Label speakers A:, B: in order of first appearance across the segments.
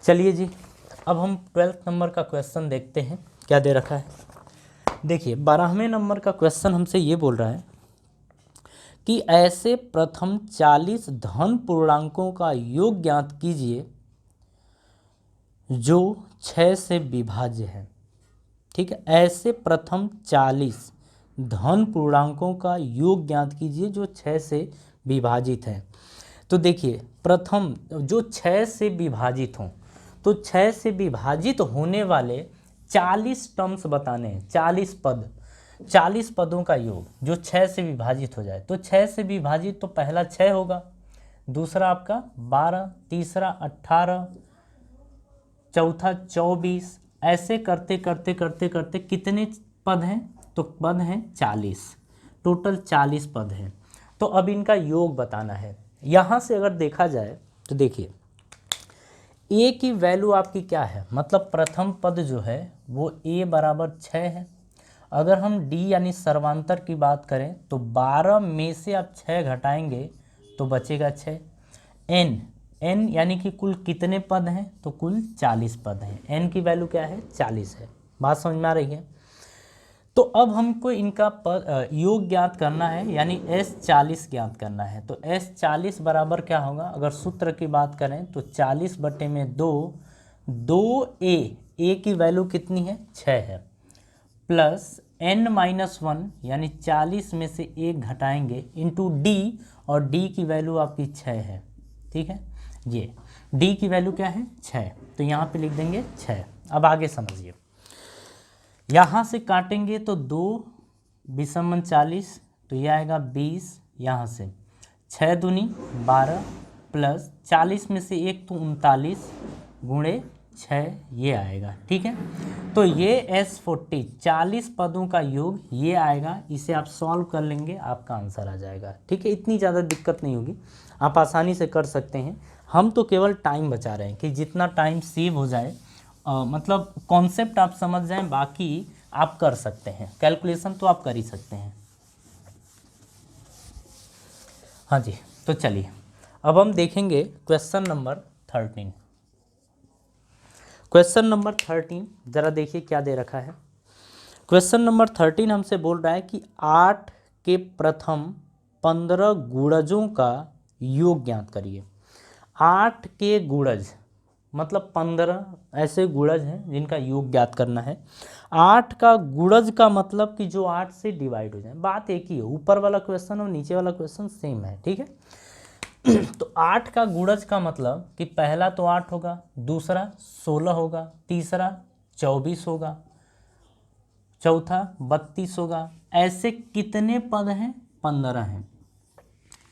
A: चलिए जी, अब हम 12th नंबर का क्वेश्चन देखते हैं क्या दे रखा है। देखिए 12वें नंबर का क्वेश्चन हमसे ये बोल रहा है कि ऐसे प्रथम 40 धन पूर्णांकों का योग ज्ञात कीजिए जो 6 से विभाज्य है। ठीक है, ऐसे प्रथम 40 धन पूर्णांकों का योग ज्ञात कीजिए जो 6 से विभाजित है। तो देखिए प्रथम जो 6 से विभाजित हों, तो 6 से विभाजित होने वाले 40 टर्म्स बताने हैं, 40 पद, 40 पदों का योग जो 6 से विभाजित हो जाए। तो 6 से विभाजित तो पहला 6 होगा, दूसरा आपका 12, तीसरा 18, चौथा 24, ऐसे करते करते करते करते कितने पद हैं? तो पद हैं 40, टोटल 40 पद हैं। तो अब इनका योग बताना है। यहाँ से अगर देखा जाए तो देखिए ए की वैल्यू आपकी क्या है, मतलब प्रथम पद जो है वो ए बराबर 6 है। अगर हम डी यानी सर्वांतर की बात करें तो 12 में से आप 6 घटाएंगे तो बचेगा 6। एन, एन यानी कि कुल कितने पद हैं? तो कुल 40 पद हैं। एन की वैल्यू क्या है? 40 है। बात समझ में आ रही है? तो अब हमको इनका योग ज्ञात करना है, यानी S40 ज्ञात करना है। तो S40 बराबर क्या होगा? अगर सूत्र की बात करें तो 40 बटे में 2, 2a, a की वैल्यू कितनी है? 6 है, प्लस n-1 यानी 40 में से 1 घटाएंगे इंटू d, और d की वैल्यू आपकी 6 है। ठीक है, ये d की वैल्यू क्या है? 6। तो यहाँ पे लिख देंगे 6। अब आगे समझिए, यहाँ से काटेंगे तो 2 विषमन 40, तो यह आएगा 20। यहाँ से 6 दूनी 12 प्लस 40 में से 1 तो 39 गुणे 6, ये आएगा। ठीक है, तो ये S40 40 पदों का योग ये आएगा। इसे आप सॉल्व कर लेंगे, आपका आंसर आ जाएगा। ठीक है, इतनी ज़्यादा दिक्कत नहीं होगी, आप आसानी से कर सकते हैं। हम तो केवल टाइम बचा रहे हैं कि जितना टाइम सेव हो जाए, मतलब कॉन्सेप्ट आप समझ जाएं, बाकी आप कर सकते हैं, कैलकुलेशन तो आप कर ही सकते हैं। हाँ जी, तो चलिए अब हम देखेंगे क्वेश्चन नंबर 13। क्वेश्चन नंबर 13 ज़रा देखिए क्या दे रखा है। क्वेश्चन नंबर 13 हमसे बोल रहा है कि 8 के प्रथम 15 गुणजों का योग ज्ञात करिए। 8 के गुणज मतलब 15 ऐसे गुणज हैं जिनका योग ज्ञात करना है। 8 का गुणज का मतलब कि जो 8 से डिवाइड हो जाए। बात एक ही है, ऊपर वाला क्वेश्चन और नीचे वाला क्वेश्चन सेम है। ठीक है, तो 8 का गुणज का मतलब कि पहला तो 8 होगा, दूसरा 16 होगा, तीसरा 24 होगा, चौथा 32 होगा। ऐसे कितने पद हैं? 15 हैं।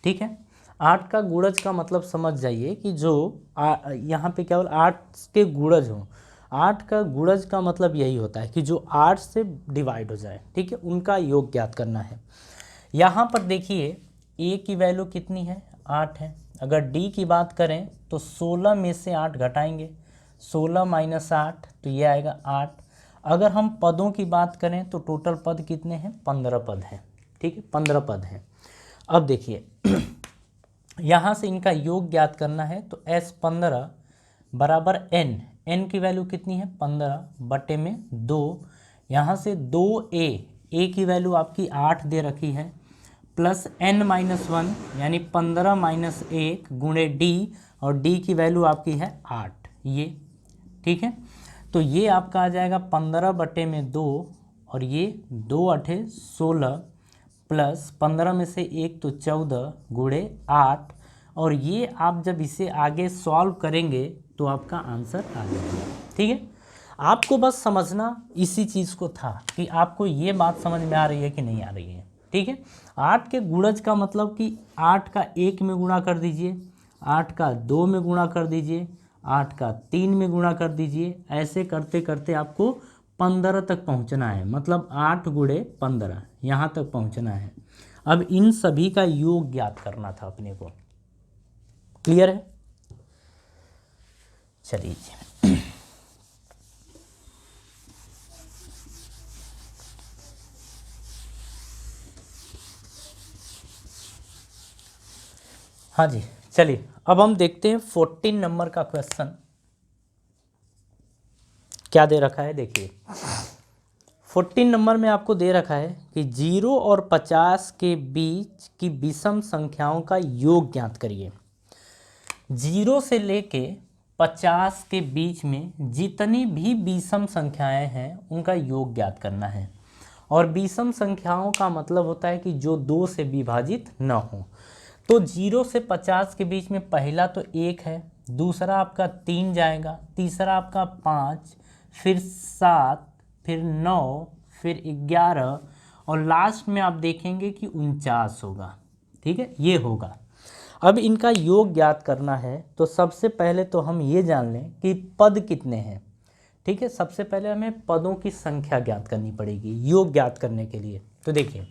A: ठीक है, 8 का गुणज का मतलब समझ जाइए कि जो यहाँ पे केवल 8 के गुणज हो। 8 का गुणज का मतलब यही होता है कि जो 8 से डिवाइड हो जाए। ठीक है, उनका योग ज्ञात करना है। यहाँ पर देखिए a की वैल्यू कितनी है? 8 है। अगर d की बात करें तो 16 में से 8 घटाएंगे, 16 माइनस 8 तो ये आएगा 8। अगर हम पदों की बात करें तो टोटल पद कितने हैं? 15 पद हैं। ठीक है, 15 पद हैं। अब देखिए यहाँ से इनका योग ज्ञात करना है, तो S15 बराबर n, n की वैल्यू कितनी है? 15 बटे में 2। यहाँ से 2a, a की वैल्यू आपकी 8 दे रखी है, प्लस n-1 यानी 15 माइनस 1 गुणे d, और d की वैल्यू आपकी है 8 ये। ठीक है, तो ये आपका आ जाएगा 15 बटे में 2, और ये 2 8 16 प्लस 15 में से 1 तो 14 गुणे 8, और ये आप जब इसे आगे सॉल्व करेंगे तो आपका आंसर आ जाएगा। ठीक है, आपको बस समझना इसी चीज़ को था कि आपको ये बात समझ में आ रही है कि नहीं आ रही है। ठीक है, 8 के गुणज का मतलब कि 8 का 1 में गुणा कर दीजिए, 8 का 2 में गुणा कर दीजिए, 8 का 3 में गुणा कर दीजिए। ऐसे करते करते आपको 15 तक पहुंचना है, मतलब 8 गुणे 15 यहाँ तक पहुंचना है। अब इन सभी का योग ज्ञात करना था अपने को। क्लियर है? चलिए हाँ जी, चलिए अब हम देखते हैं 14 नंबर का क्वेश्चन। क्या दे रखा है देखिए 14 नंबर में आपको दे रखा है कि 0 और 50 के बीच की विषम संख्याओं का योग ज्ञात करिए। 0 से लेके 50 के बीच में जितनी भी विषम संख्याएं हैं उनका योग ज्ञात करना है। और विषम संख्याओं का मतलब होता है कि जो 2 से विभाजित न हो। तो 0 से 50 के बीच में पहला तो 1 है, दूसरा आपका 3 जाएगा, तीसरा आपका 5, फिर 7, फिर 9, फिर 11 और लास्ट में आप देखेंगे कि 49 होगा। ठीक है, ये होगा। अब इनका योग ज्ञात करना है तो सबसे पहले तो हम ये जान लें कि पद कितने हैं। ठीक है, सबसे पहले हमें पदों की संख्या ज्ञात करनी पड़ेगी योग ज्ञात करने के लिए। तो देखिए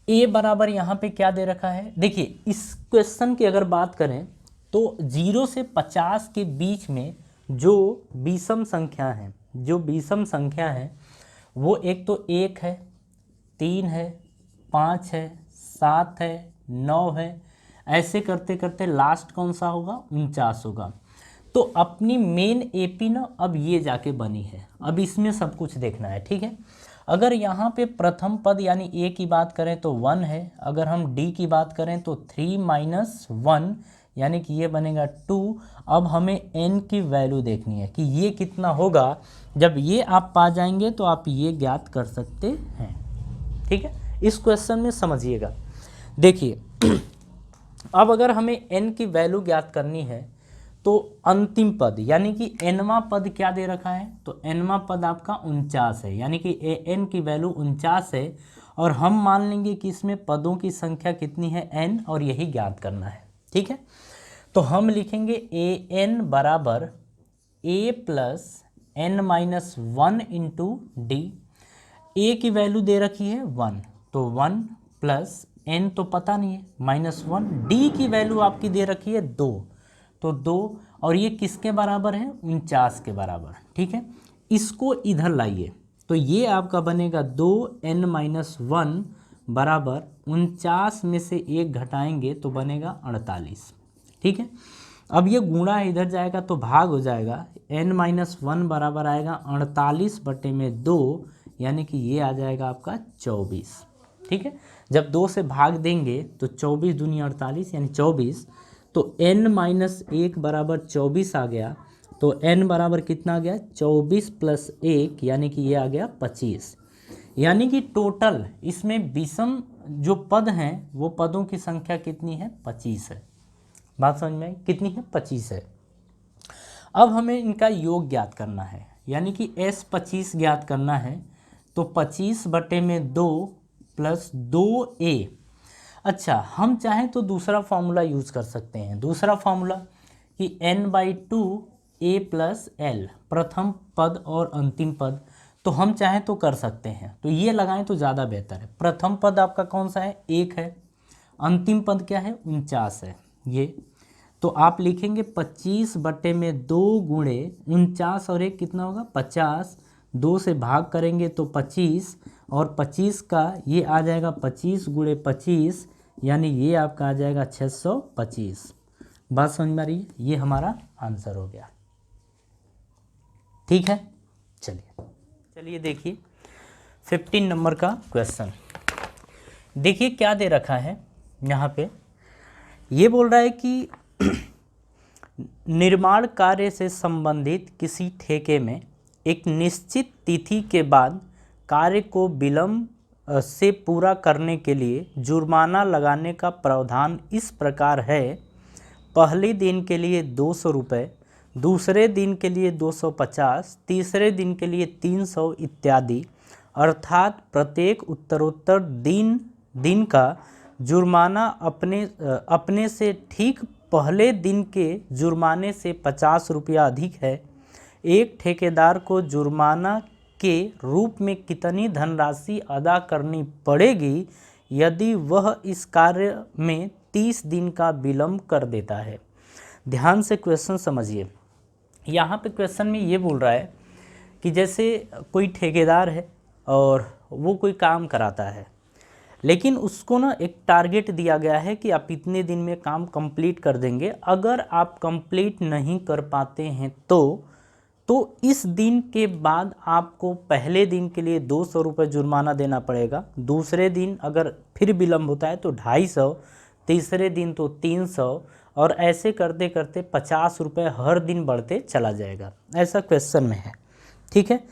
A: a बराबर यहाँ पे क्या दे रखा है, देखिए इस क्वेश्चन की अगर बात करें तो 0 से 50 के बीच में जो विषम संख्या है वो एक तो 1 है, 3 है, 5 है, 7 है, 9 है, ऐसे करते करते लास्ट कौन सा होगा 49 होगा। तो अपनी मेन एपी ना अब ये जाके बनी है, अब इसमें सब कुछ देखना है। ठीक है, अगर यहाँ पे प्रथम पद यानी ए की बात करें तो 1 है, अगर हम डी की बात करें तो 3 - 1 यानी कि ये बनेगा 2। अब हमें एन की वैल्यू देखनी है कि ये कितना होगा। जब ये आप पा जाएंगे तो आप ये ज्ञात कर सकते हैं। ठीक है, इस क्वेश्चन में समझिएगा। देखिए अब अगर हमें एन की वैल्यू ज्ञात करनी है तो अंतिम पद यानी कि एनवा पद क्या दे रखा है, तो एनवा पद आपका 49 है, यानी कि ए एन की वैल्यू 49 है। और हम मान लेंगे कि इसमें पदों की संख्या कितनी है एन, और यही ज्ञात करना है। ठीक है, तो हम लिखेंगे ए एन बराबर A plus N minus 1 into D. A की वैल्यू दे रखी है 1, तो 1 प्लस एन तो पता नहीं है -1। डी की वैल्यू आपकी दे रखी है 2, तो 2 और ये किसके बराबर है 49 के बराबर। ठीक है, इसको इधर लाइए तो ये आपका बनेगा 2n-1 बराबर 49 में से 1 घटाएंगे तो बनेगा 48। ठीक है, अब ये गुणा इधर जाएगा तो भाग हो जाएगा, n-1 बराबर आएगा 48/2 यानी कि ये आ जाएगा आपका 24। ठीक है, जब 2 से भाग देंगे तो 24 दूनी 48 यानी 24, तो n-1 बराबर 24 आ गया। तो n बराबर कितना आ गया 24 + 1 यानी कि ये आ गया 25। यानी कि टोटल इसमें विषम जो पद हैं वो पदों की संख्या कितनी है 25 है। बात समझ में आई, कितनी है 25 है। अब हमें इनका योग ज्ञात करना है यानी कि S25 ज्ञात करना है, तो 25/2 + 2a। अच्छा, हम चाहें तो दूसरा फॉर्मूला यूज़ कर सकते हैं। दूसरा फॉर्मूला कि n/2 a + l, प्रथम पद और अंतिम पद, तो हम चाहें तो कर सकते हैं। तो ये लगाएं तो ज़्यादा बेहतर है। प्रथम पद आपका कौन सा है 1 है, अंतिम पद क्या है 49 है ये। तो आप लिखेंगे 25/2 गुणे 49 और 1 कितना होगा 50, 2 से भाग करेंगे तो 25 और 25 का ये आ जाएगा 25 × 25 यानी ये आपका आ जाएगा 625। बात समझ में आ रही है, ये हमारा आंसर हो गया। ठीक है, चलिए देखिए 15 नंबर का क्वेश्चन। देखिए क्या दे रखा है यहाँ पे, ये बोल रहा है कि निर्माण कार्य से संबंधित किसी ठेके में एक निश्चित तिथि के बाद कार्य को विलंब से पूरा करने के लिए जुर्माना लगाने का प्रावधान इस प्रकार है। पहले दिन के लिए 200 रुपये, दूसरे दिन के लिए 250, तीसरे दिन के लिए 300 इत्यादि, अर्थात प्रत्येक उत्तरोत्तर दिन का जुर्माना अपने से ठीक पहले दिन के जुर्माने से 50 रुपया अधिक है। एक ठेकेदार को जुर्माना के रूप में कितनी धनराशि अदा करनी पड़ेगी यदि वह इस कार्य में 30 दिन का विलंब कर देता है। ध्यान से क्वेश्चन समझिए। यहाँ पे क्वेश्चन में ये बोल रहा है कि जैसे कोई ठेकेदार है और वो कोई काम कराता है, लेकिन उसको ना एक टारगेट दिया गया है कि आप इतने दिन में काम कंप्लीट कर देंगे। अगर आप कंप्लीट नहीं कर पाते हैं तो तो इस दिन के बाद आपको पहले दिन के लिए 200 रुपये जुर्माना देना पड़ेगा, दूसरे दिन अगर फिर विलम्ब होता है तो 250, तीसरे दिन तो 300, और ऐसे करते करते 50 रुपये हर दिन बढ़ते चला जाएगा। ऐसा क्वेश्चन में है, ठीक है।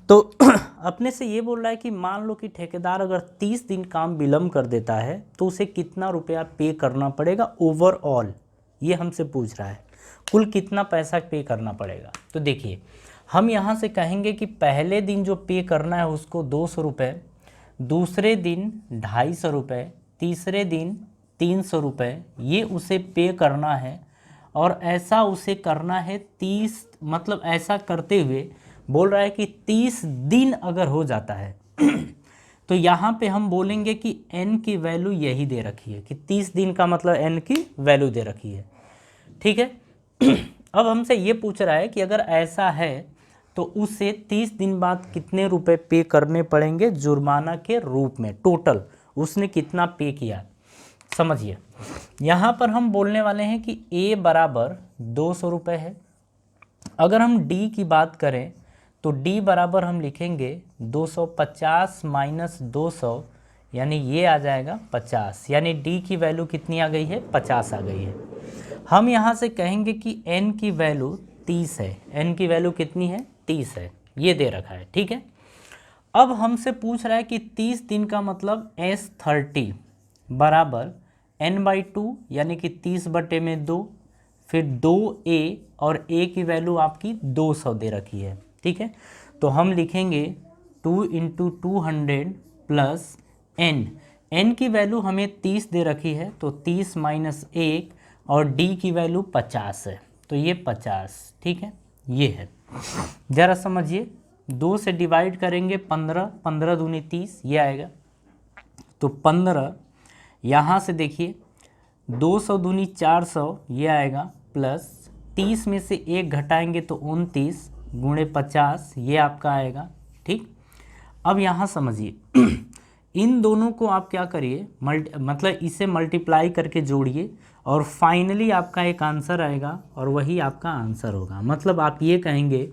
A: तो अपने से ये बोल रहा है कि मान लो कि ठेकेदार अगर 30 दिन काम विलम्ब कर देता है तो उसे कितना रुपया पे करना पड़ेगा ओवरऑल, ये हमसे पूछ रहा है, कुल कितना पैसा पे करना पड़ेगा। तो देखिए हम यहाँ से कहेंगे कि पहले दिन जो पे करना है उसको 200 रुपये, दूसरे दिन 250 रुपये, तीसरे दिन 300 रुपये, ये उसे पे करना है। और ऐसा उसे करना है 30, मतलब ऐसा करते हुए बोल रहा है कि 30 दिन अगर हो जाता है तो यहाँ पे हम बोलेंगे कि n की वैल्यू यही दे रखी है, कि 30 दिन का मतलब n की वैल्यू दे रखी है, ठीक है। अब हमसे ये पूछ रहा है कि अगर ऐसा है तो उसे 30 दिन बाद कितने रुपए पे करने पड़ेंगे जुर्माना के रूप में, टोटल उसने कितना पे किया। समझिए यहाँ पर हम बोलने वाले हैं कि a बराबर 200 रुपये है। अगर हम d की बात करें तो d बराबर हम लिखेंगे 250 माइनस 200, यानी ये आ जाएगा 50, यानी d की वैल्यू कितनी आ गई है, 50 आ गई है। हम यहाँ से कहेंगे कि n की वैल्यू 30 है, n की वैल्यू कितनी है, 30 है, ये दे रखा है, ठीक है। अब हमसे पूछ रहा है कि 30 दिन का मतलब S30 बराबर n/2, यानी कि 30/2, फिर 2a, और a की वैल्यू आपकी 200 दे रखी है, ठीक है। तो हम लिखेंगे 2 × 200 प्लस n की वैल्यू हमें 30 दे रखी है, तो 30 माइनस 1, और d की वैल्यू 50 है, तो ये 50, ठीक है, ये है। ज़रा समझिए, 2 से डिवाइड करेंगे 15, 15 दूनी 30, ये आएगा, तो 15, यहाँ से देखिए 200 दूनी 400, ये आएगा, प्लस 30 में से 1 घटाएंगे तो 29 गुणे 50, ये आपका आएगा, ठीक। अब यहाँ समझिए इन दोनों को आप क्या करिए, मतलब इसे मल्टीप्लाई करके जोड़िए, और फाइनली आपका एक आंसर आएगा, और वही आपका आंसर होगा। मतलब आप ये कहेंगे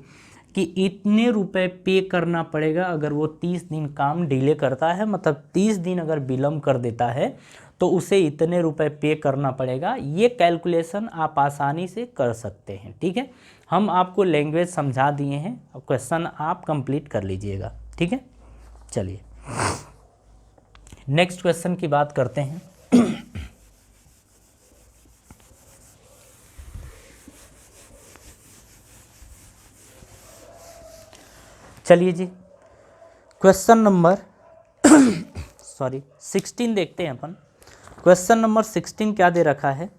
A: कि इतने रुपए पे करना पड़ेगा अगर वो 30 दिन काम डिले करता है, मतलब 30 दिन अगर विलम्ब कर देता है तो उसे इतने रुपए पे करना पड़ेगा। ये कैलकुलेशन आप आसानी से कर सकते हैं, ठीक है। हम आपको लैंग्वेज समझा दिए हैं, क्वेश्चन आप कंप्लीट कर लीजिएगा, ठीक है। चलिए नेक्स्ट क्वेश्चन की बात करते हैं। चलिए जी, क्वेश्चन नंबर 16 देखते हैं अपन। क्वेश्चन नंबर 16 क्या दे रखा है,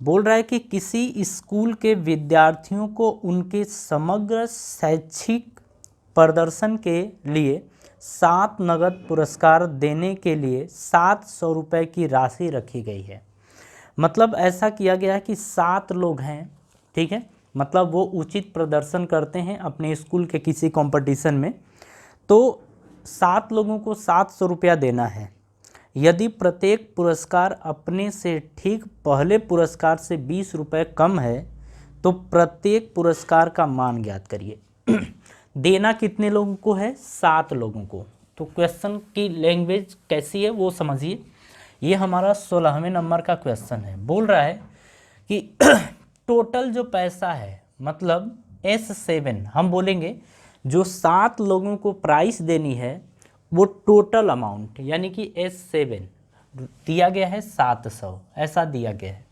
A: बोल रहा है कि किसी स्कूल के विद्यार्थियों को उनके समग्र शैक्षिक प्रदर्शन के लिए 7 नगद पुरस्कार देने के लिए 700 रुपये की राशि रखी गई है। मतलब ऐसा किया गया है कि 7 लोग हैं, ठीक है, मतलब वो उचित प्रदर्शन करते हैं अपने स्कूल के किसी कंपटीशन में, तो 7 लोगों को 700 रुपया देना है। यदि प्रत्येक पुरस्कार अपने से ठीक पहले पुरस्कार से 20 रुपये कम है तो प्रत्येक पुरस्कार का मान ज्ञात करिए। देना कितने लोगों को है, 7 लोगों को। तो क्वेश्चन की लैंग्वेज कैसी है वो समझिए। ये हमारा 16वें नंबर का क्वेश्चन है। बोल रहा है कि टोटल जो पैसा है, मतलब S7 हम बोलेंगे जो 7 लोगों को प्राइस देनी है वो टोटल अमाउंट, यानी कि S7 दिया गया है 700, ऐसा दिया गया है।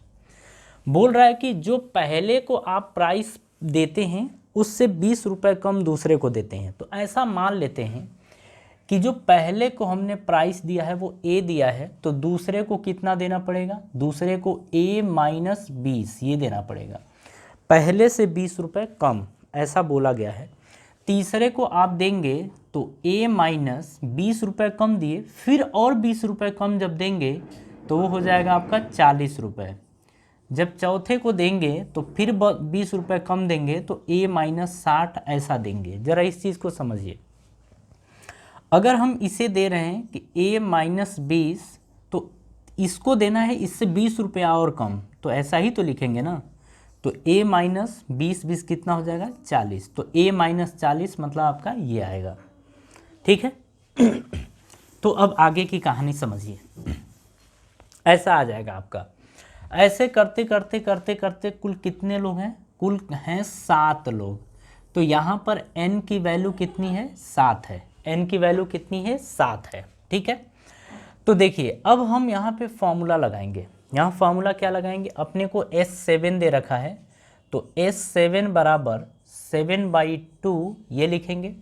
A: बोल रहा है कि जो पहले को आप प्राइस देते हैं उससे 20 रुपये कम दूसरे को देते हैं। तो ऐसा मान लेते हैं कि जो पहले को हमने प्राइस दिया है वो A दिया है, तो दूसरे को कितना देना पड़ेगा, दूसरे को A माइनस 20 ये देना पड़ेगा, पहले से 20 रुपये कम, ऐसा बोला गया है। तीसरे को आप देंगे तो A माइनस 20 रुपये कम दिए, फिर और 20 रुपये कम जब देंगे तो वो हो जाएगा आपका 40 रुपये। जब चौथे को देंगे तो फिर 20 रुपये कम देंगे तो A माइनस 60 ऐसा देंगे। ज़रा इस चीज़ को समझिए। अगर हम इसे दे रहे हैं कि A माइनस 20, तो इसको देना है इससे 20 रुपया और कम, तो ऐसा ही तो लिखेंगे ना। तो a माइनस 20 कितना हो जाएगा 40, तो a माइनस 40 मतलब आपका ये आएगा। ठीक है। तो अब आगे की कहानी समझिए, ऐसा आ जाएगा आपका। ऐसे करते करते करते करते कुल कितने लोग हैं, कुल हैं 7 लोग। तो यहाँ पर n की वैल्यू कितनी है 7 है, n की वैल्यू कितनी है 7 है। ठीक है। तो देखिए अब हम यहाँ पे फॉर्मूला लगाएंगे। यहाँ फॉर्मूला क्या लगाएंगे, अपने को S7 दे रखा है, तो S7 बराबर 7/2 ये लिखेंगे।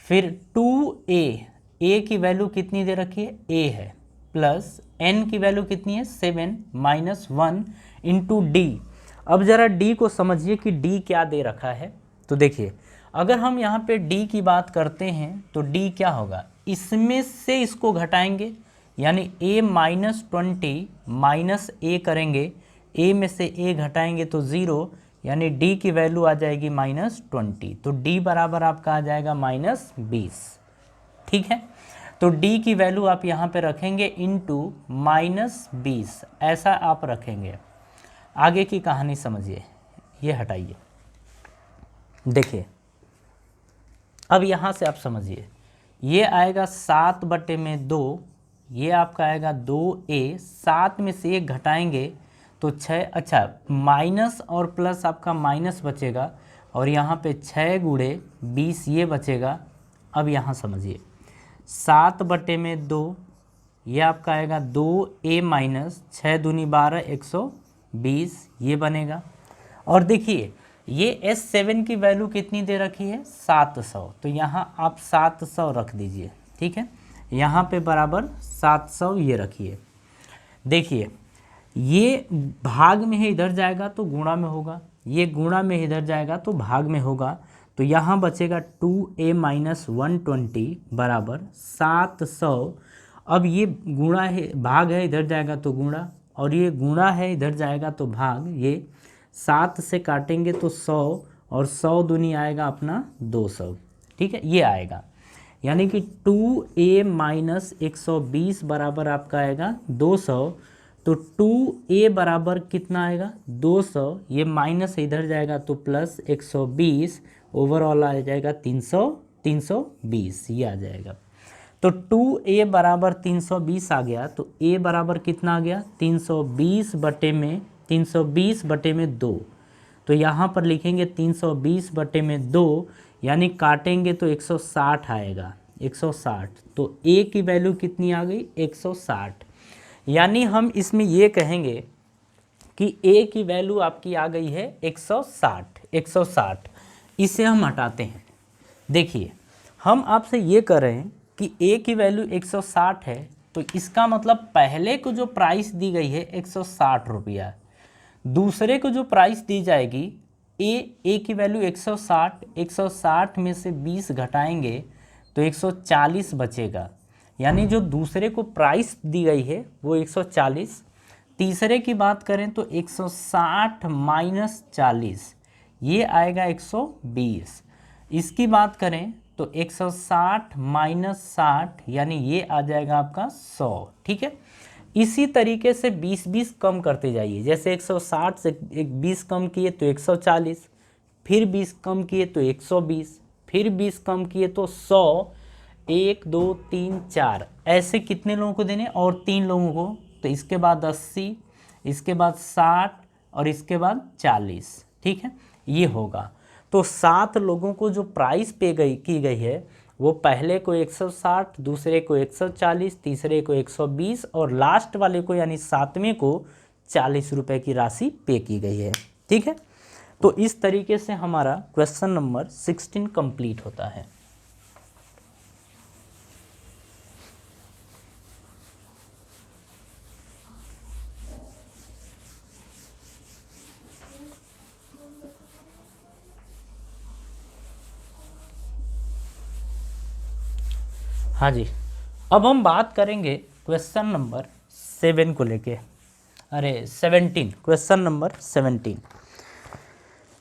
A: फिर 2a, a की वैल्यू कितनी दे रखी है a है, प्लस n की वैल्यू कितनी है 7 माइनस 1 इंटू डी। अब जरा d को समझिए कि d क्या दे रखा है। तो देखिए अगर हम यहाँ पे d की बात करते हैं तो d क्या होगा, इसमें से इसको घटाएंगे, यानी a माइनस 20 माइनस a करेंगे, a में से a घटाएंगे तो 0, यानी d की वैल्यू आ जाएगी -20। तो d बराबर आपका आ जाएगा -20। ठीक है। तो d की वैल्यू आप यहाँ पे रखेंगे इंटू -20, ऐसा आप रखेंगे। आगे की कहानी समझिए, ये हटाइए। देखिए अब यहाँ से आप समझिए, ये आएगा 7/2, ये आपका आएगा 2a, 7 में से 1 घटाएंगे तो 6, अच्छा माइनस और प्लस आपका माइनस बचेगा, और यहाँ पे 6 गुणे 20 ये बचेगा। अब यहाँ समझिए 7/2, ये आपका आएगा 2a माइनस 6 दूनी 12 120 ये बनेगा। और देखिए ये S7 की वैल्यू कितनी दे रखी है 700, तो यहाँ आप 700 रख दीजिए। ठीक है, यहाँ पे बराबर 700 ये रखिए। देखिए ये भाग में है, इधर जाएगा तो गुणा में होगा, ये गुणा में इधर जाएगा तो भाग में होगा, तो यहाँ बचेगा 2a माइनस 120 बराबर 700। अब ये गुणा है, भाग है, इधर जाएगा तो गुणा, और ये गुणा है, इधर जाएगा तो भाग। ये 7 से काटेंगे तो 100, और 100 दूनी आएगा अपना 200। ठीक है, ये आएगा, यानी कि 2a माइनस 120 बराबर आपका आएगा 200। तो 2a बराबर कितना आएगा 200, ये माइनस इधर जाएगा तो प्लस 120, ओवरऑल आ जाएगा 320 ये आ जाएगा। तो 2a बराबर 320 आ गया, तो a बराबर कितना आ गया 320/2। तो यहाँ पर लिखेंगे 320/2, यानी काटेंगे तो 160 आएगा, 160। तो a की वैल्यू कितनी आ गई 160, यानी हम इसमें ये कहेंगे कि a की वैल्यू आपकी आ गई है 160। इसे हम हटाते हैं। देखिए हम आपसे ये कर रहे हैं कि a की वैल्यू 160 है, तो इसका मतलब पहले को जो प्राइस दी गई है 160 रुपया, दूसरे को जो प्राइस दी जाएगी a की वैल्यू 160 में से 20 घटाएंगे तो 140 बचेगा, यानी जो दूसरे को प्राइस दी गई है वो 140। तीसरे की बात करें तो 160 माइनस 40 ये आएगा 120। इसकी बात करें तो 160 माइनस 60 यानी ये आ जाएगा आपका 100। ठीक है, इसी तरीके से 20 कम करते जाइए। जैसे 160 से 20 कम किए तो 140, फिर 20 कम किए तो 120, फिर 20 कम किए तो 100, 1 2 3 4, ऐसे कितने लोगों को देने, और 3 लोगों को। तो इसके बाद 80, इसके बाद 60 और इसके बाद 40। ठीक है, ये होगा। तो 7 लोगों को जो प्राइस पे की गई है वो पहले को 160, दूसरे को 140, तीसरे को 120 और लास्ट वाले को यानी 7वें को 40 रुपये की राशि पे की गई है। ठीक है, तो इस तरीके से हमारा क्वेश्चन नंबर 16 कंप्लीट होता है। हाँ जी, अब हम बात करेंगे क्वेश्चन नंबर 7 को लेके, अरे 17, क्वेश्चन नंबर 17।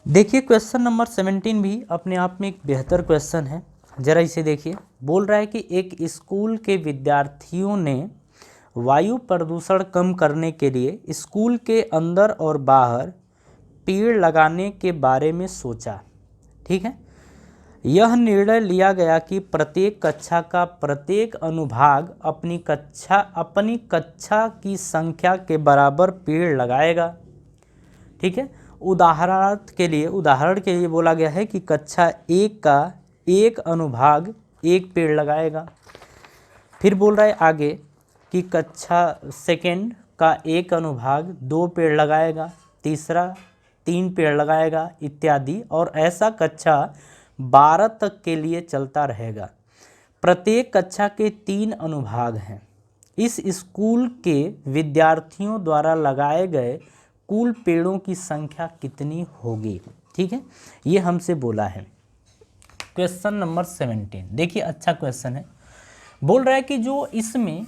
A: देखिए क्वेश्चन नंबर 17 भी अपने आप में एक बेहतर क्वेश्चन है। ज़रा इसे देखिए, बोल रहा है कि एक स्कूल के विद्यार्थियों ने वायु प्रदूषण कम करने के लिए स्कूल के अंदर और बाहर पेड़ लगाने के बारे में सोचा। ठीक है, यह निर्णय लिया गया कि प्रत्येक कक्षा का प्रत्येक अनुभाग अपनी कक्षा की संख्या के बराबर पेड़ लगाएगा। ठीक है, उदाहरण के लिए बोला गया है कि कक्षा 1 का एक अनुभाग 1 पेड़ लगाएगा। फिर बोल रहा है आगे कि कक्षा 2 का एक अनुभाग 2 पेड़ लगाएगा, तीसरा 3 पेड़ लगाएगा इत्यादि, और ऐसा कक्षा 12 तक के लिए चलता रहेगा। प्रत्येक कक्षा के 3 अनुभाग हैं। इस स्कूल के विद्यार्थियों द्वारा लगाए गए कुल पेड़ों की संख्या कितनी होगी। ठीक है, ये हमसे बोला है। क्वेश्चन नंबर 17, देखिए अच्छा क्वेश्चन है। बोल रहा है कि जो इसमें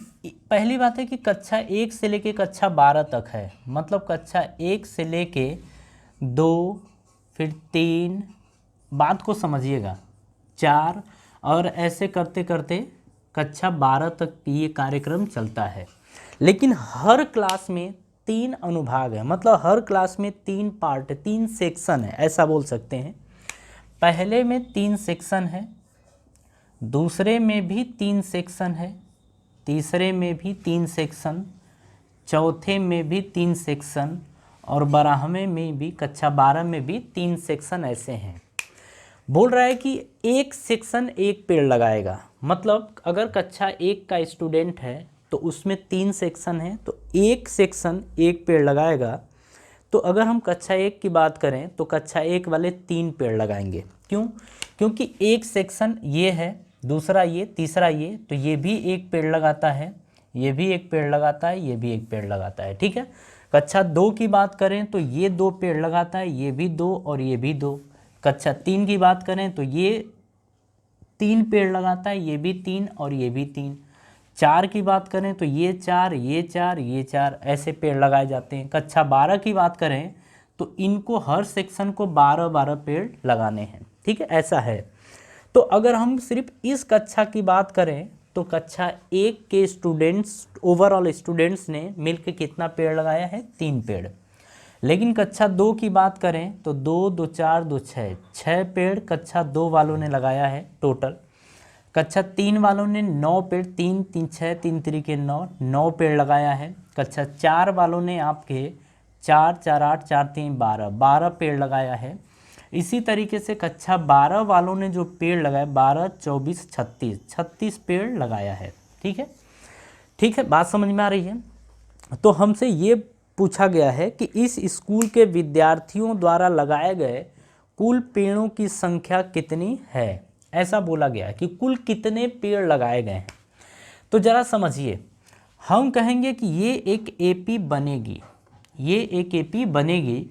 A: पहली बात है कि कक्षा 1 से लेके कक्षा 12 तक है, मतलब कक्षा 1 से लेके 2, फिर 3, बात को समझिएगा, 4, और ऐसे करते करते कक्षा 12 तक ये कार्यक्रम चलता है। लेकिन हर क्लास में 3 अनुभाग है, मतलब हर क्लास में 3 पार्ट, 3 सेक्शन है, ऐसा बोल सकते हैं। पहले में 3 सेक्शन है, दूसरे में भी 3 सेक्शन है, तीसरे में भी 3 सेक्शन, चौथे में भी 3 सेक्शन, और 12वें में भी, कक्षा 12 में भी 3 सेक्शन ऐसे हैं। बोल रहा है कि एक सेक्शन 1 पेड़ लगाएगा, मतलब अगर कक्षा 1 का स्टूडेंट है तो उसमें 3 सेक्शन है, तो एक सेक्शन 1 पेड़ लगाएगा। तो अगर हम कक्षा 1 की बात करें तो कक्षा 1 वाले 3 पेड़ लगाएंगे। क्यों? क्योंकि एक सेक्शन ये है, दूसरा ये, तीसरा ये, तो ये भी 1 पेड़ लगाता है, ये भी 1 पेड़ लगाता है, ये भी 1 पेड़ लगाता है। ठीक है, कक्षा 2 की बात करें तो ये 2 पेड़ लगाता है, ये भी 2 और ये भी 2। कक्षा 3 की बात करें तो ये 3 पेड़ लगाता है, ये भी 3 और ये भी 3। 4 की बात करें तो ये 4, ये 4, ये 4, ऐसे पेड़ लगाए जाते हैं। कक्षा 12 की बात करें तो इनको हर सेक्शन को 12-12 पेड़ लगाने हैं। ठीक है, ऐसा है। तो अगर हम सिर्फ इस कक्षा की बात करें तो कक्षा 1 के स्टूडेंट्स, ओवरऑल स्टूडेंट्स ने मिलकर कितना पेड़ लगाया है? 3 पेड़। लेकिन कक्षा 2 की बात करें तो 2, 2, 4, 2, 6 पेड़ कक्षा 2 वालों ने लगाया है टोटल। कक्षा 3 वालों ने 9 पेड़, 3, 3, 6, 3, 3 के 9 पेड़ लगाया है। कक्षा 4 वालों ने आपके 4, 4, 8, 4, 3, 12 पेड़ लगाया है। इसी तरीके से कक्षा 12 वालों ने जो पेड़ लगाए 12, 24, 36 पेड़ लगाया है। ठीक है, ठीक है, बात समझ में आ रही है। तो हमसे ये पूछा गया है कि इस स्कूल के विद्यार्थियों द्वारा लगाए गए कुल पेड़ों की संख्या कितनी है, ऐसा बोला गया है कि कुल कितने पेड़ लगाए गए हैं। तो जरा समझिए, हम कहेंगे कि ये एक एपी बनेगी, ये एक एपी बनेगी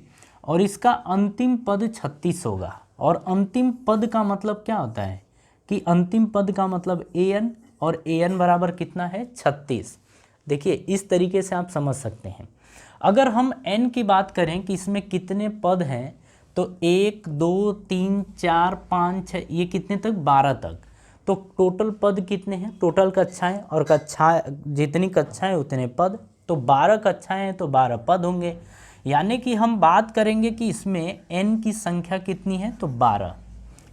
A: और इसका अंतिम पद 36 होगा। और अंतिम पद का मतलब क्या होता है कि अंतिम पद का मतलब an, और an बराबर कितना है? 36। देखिए इस तरीके से आप समझ सकते हैं। अगर हम n की बात करें कि इसमें कितने पद हैं तो 1, 2, 3, 4, 5, 6, ये कितने तक? 12 तक। तो टोटल पद कितने हैं? टोटल कक्षाएं, और कक्षा जितनी कक्षाएं उतने पद, तो 12 कक्षाएं हैं तो 12 पद होंगे। यानी कि हम बात करेंगे कि इसमें n की संख्या कितनी है तो 12।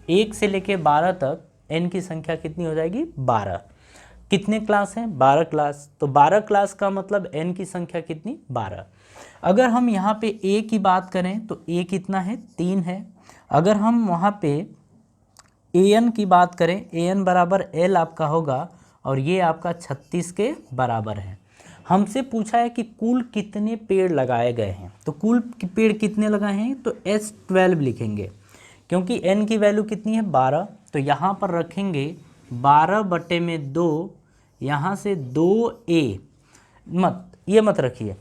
A: 1 से लेके 12 तक n की संख्या कितनी हो जाएगी? 12। कितने क्लास हैं? 12 क्लास। तो 12 क्लास का मतलब n की संख्या कितनी? 12। अगर हम यहाँ पे a की बात करें तो a कितना है? 3 है। अगर हम वहाँ पे an की बात करें, an बराबर l आपका होगा, और ये आपका 36 के बराबर है। हमसे पूछा है कि कुल कितने पेड़ लगाए गए हैं, तो कुल पेड़ कितने लगाए हैं तो S12 लिखेंगे, क्योंकि n की वैल्यू कितनी है? 12। तो यहाँ पर रखेंगे 12/2, यहाँ से 2a, ये मत रखिए,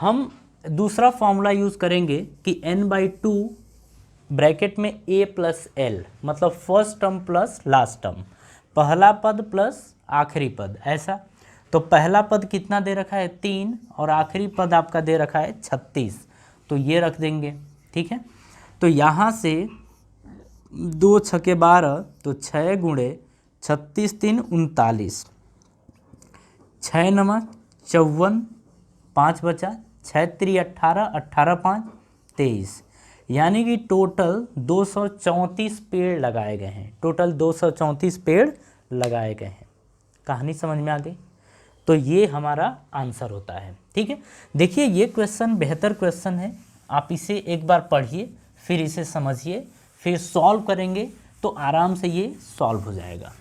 A: हम दूसरा फॉर्मूला यूज़ करेंगे कि n/2 ब्रैकेट में a प्लस l, मतलब first term plus last term, पहला पद प्लस आखिरी पद, ऐसा। तो पहला पद कितना दे रखा है? 3, और आखिरी पद आपका दे रखा है 36, तो ये रख देंगे। ठीक है, तो यहाँ से 2 छके 12, तो 6 गुणे 36 3 39, 6 9 54, 5 बचा, 6 3 18, 18 5 23, यानी कि टोटल 234 पेड़ लगाए गए हैं, टोटल 234 पेड़ लगाए गए हैं। कहानी समझ में आ गई? तो ये हमारा आंसर होता है। ठीक है, देखिए ये क्वेश्चन बेहतर क्वेश्चन है, आप इसे एक बार पढ़िए, फिर इसे समझिए, फिर सॉल्व करेंगे तो आराम से ये सॉल्व हो जाएगा।